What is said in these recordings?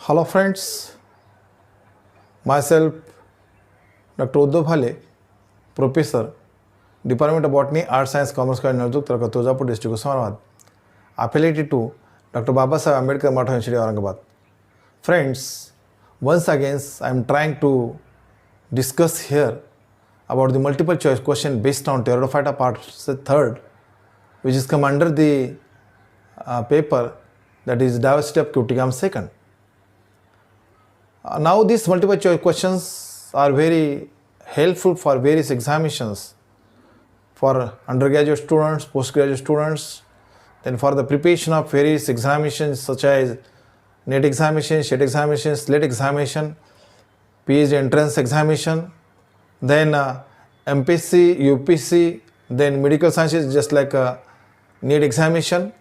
Hello friends, myself Dr. Uddhav Bhale, Professor, Department of Botany, Art Science, Commerce College, Narjuk, Taraka, Tuzapur District, Osmanabad, affiliated to Dr. Babasaheb Ambedkar Math University, Aurangabad. Friends, once again I am trying to discuss here about the multiple choice question based on Pteridophyta part 3rd, which is come under the paper that is diversity of Cuticum 2nd. Now these multiple choice questions are very helpful for various examinations for undergraduate students, postgraduate students, then for the preparation of various examinations such as NET examination, SET examination, SLET examination, PhD entrance examination, then MPSC, UPSC, then medical sciences just like NET examination,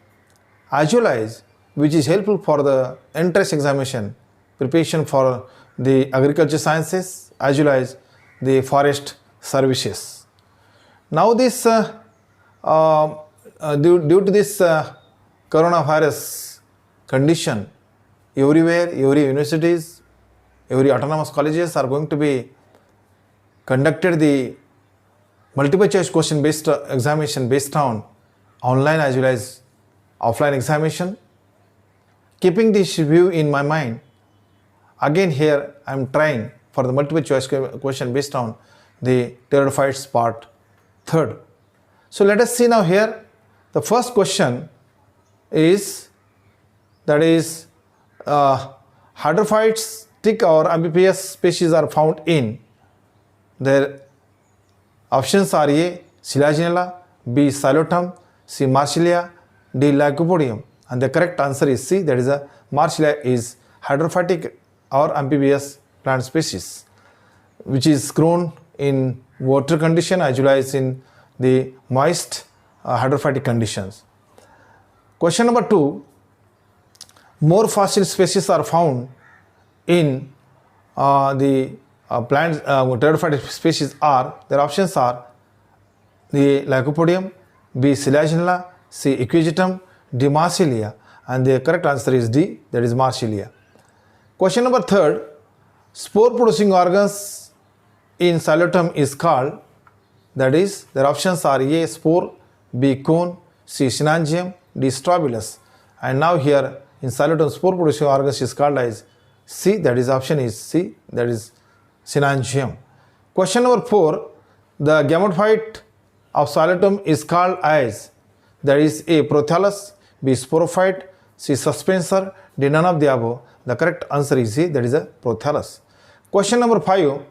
as well as which is helpful for the entrance examination, preparation for the agriculture sciences as well as the forest services. Now this due to this coronavirus condition, everywhere, every universities, every autonomous colleges are going to be conducted the multiple choice question based examination based on online as well as offline examination. Keeping this view in my mind, again here I am trying for the multiple choice question based on the Pteridophytes part 3rd. So let us see now here. The first question is that is hydrophytes thick or amphibious species are found in. Their options are A. Selaginella, B. Xylotum, C. Marsilia, D. Lycopodium, and the correct answer is C, that is a Marsilia is hydrophytic or amphibious plant species which is grown in water condition as well as in the moist hydrophytic conditions. Question number 2, more fossil species are found in the plant pteridophytic species are, their options are the Lycopodium, B. Selaginella, C. Equigetum, D. Marsilia, and the correct answer is D, that is Marsilia. Question number 3rd, spore producing organs in Xylotum is called, that is their options are A. spore, B. cone, C. synangium, D. strobilus, and now here in Xylotum spore producing organs is called as C, that is option is C, that is synangium. Question number 4, the gametophyte of Xylotum is called as, that is A. prothallus, B. sporophyte, C. suspensor, D. none of the above. The correct answer is C, that is a prothallus. Question number 5,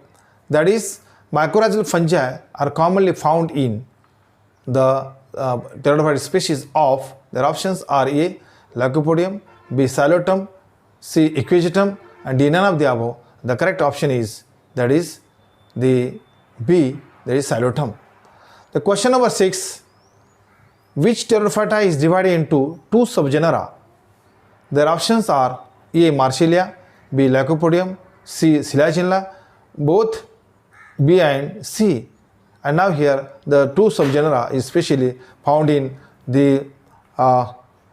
that is mycorrhizal fungi are commonly found in the pteridophyte species of, their options are A. Lycopodium, B. Xylotum, C. Equigetum, and D. none of the above. The correct option is, that is the B, that is Xylotum. The question number 6, which Pteridophyta is divided into two subgenera? Their options are A. Marsilia, B. Lycopodium, C. Selaginella, both B and C. And now here the two subgenera is specially found in the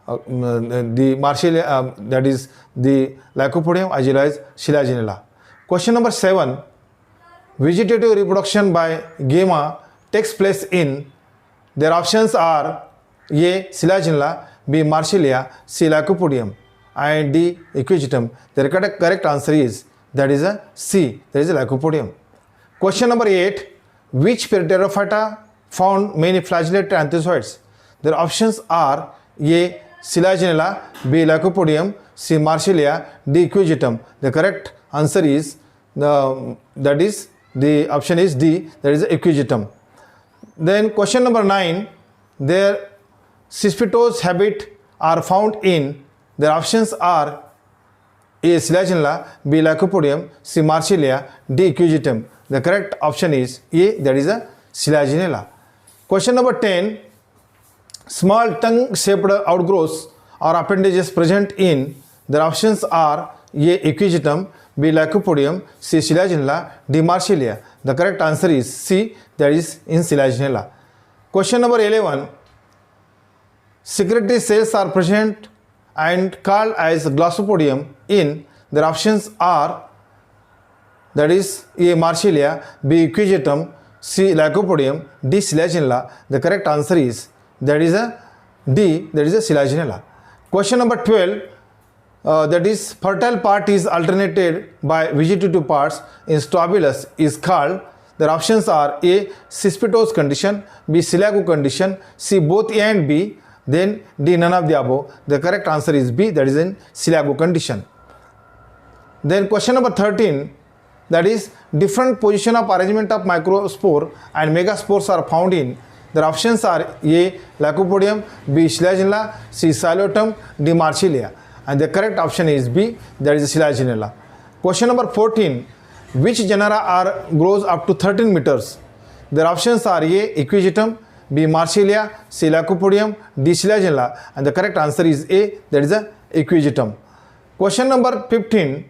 Marsilia, that is the Lycopodium as well as Selaginella. Question number 7, vegetative reproduction by gamma takes place in, their options are A. Selaginella, B. Marsilia, C. Lycopodium, and D. Equigetum. The correct answer is, that is a C, that is a Lycopodium. Question number 8, which Pteridophyta found many flagellated anthozoids? Their options are A. Selaginella, B. Lycopodium, C. Marsilia, D. Equigetum. The correct answer is that is the option is D, that is Equigetum. Then question number 9, their Cispitous habit are found in, their options are A. Selaginella, B. Lycopodium, C. Marsilia, D. Equigetum. The correct option is A, that is a Selaginella. Question number 10, small tongue-shaped outgrowths or appendages present in, their options are A. Equigetum, B. Lycopodium, C. Selaginella, D. Marsilia. The correct answer is C, that is in Selaginella. Question number 11, secretory cells are present and called as glossopodium in, their options are, that is A. Marsilia, B. Equigetum, C. Lycopodium, D. Selaginella. The correct answer is that is a D, that is a Selaginella. Question number 12, that is fertile part is alternated by vegetative parts in stabulus is called. Their options are A. Cespitous condition, B. Silago condition, C. both A and B, then D. none of the above. The correct answer is B, that is in Silago condition. Then question number 13, that is different position of arrangement of microspore and megaspores are found in. Their options are A. Lycopodium, B. Selaginella, C. Xylotum, D. Marsilia. And the correct option is B, that is Selaginella. Question number 14, which genera grows up to 13 meters? Their options are A. Equigetum, B. Marsilia, C. Lycopodium, D. Selaginella. And the correct answer is A, that is a Equigetum. Question number 15,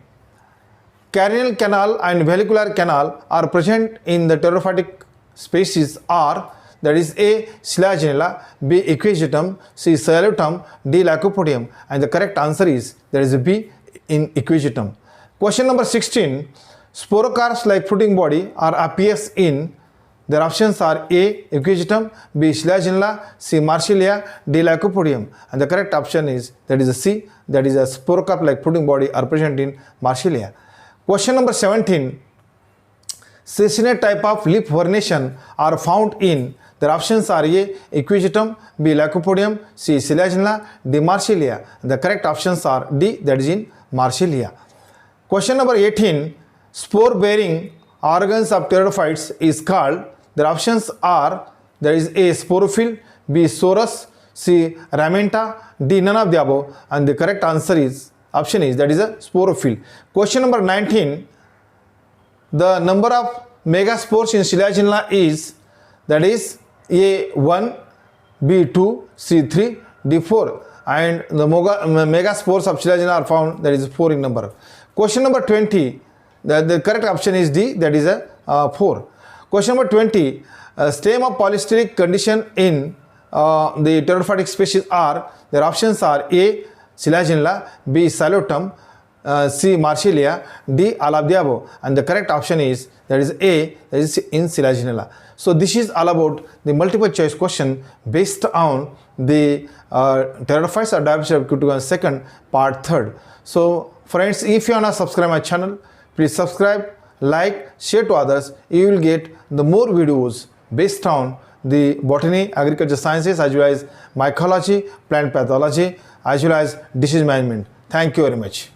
carinal canal and vallicular canal are present in the pterophytic species are, that is A. Selaginella, B. Equigetum, C. Xylotum, D. Lycopodium. And the correct answer is that is B, in Equigetum. Question number 16, sporocarps like fruiting body appears in. Their options are A. Equigetum, B. Selaginella, C. Marsilia, D. Lycopodium. And the correct option is that is a C, that is a sporocarp like fruiting body are present in Marsilia. Question number 17, sessinate type of leaf vernation are found in. Their options are A. Equigetum, B. Lycopodium, C. Selaginella, D. Marsilia. The correct options are D, that is in Marsilia. Question number 18, spore bearing organs of pterophytes is called. Their options are, there is A. Sporophyll, B. Sorus, C. Ramenta, D. none of the above. And the correct answer is option is that is a sporophyll. Question number 19, the number of megaspores in Selaginella is, that is A1, B2, C3, D4. And the megaspores of Selaginella are found, that is 4 in number. Question number 20, the correct option is D, that is a 4. Question number 20, stem of polystyric condition in the pterophytic species are. Their options are A. Selaginella, B. Xylotum, C. Marsilia, D. all of the above. And the correct option is that is A, that is in Selaginella. So this is all about the multiple choice question based on the pterophytes or diaphysitic cuticle second part third. So friends, if you are not subscribe my channel, please subscribe, like, share to others. You will get the more videos based on the botany, agriculture sciences, as well as mycology, plant pathology, as well as disease management. Thank you very much.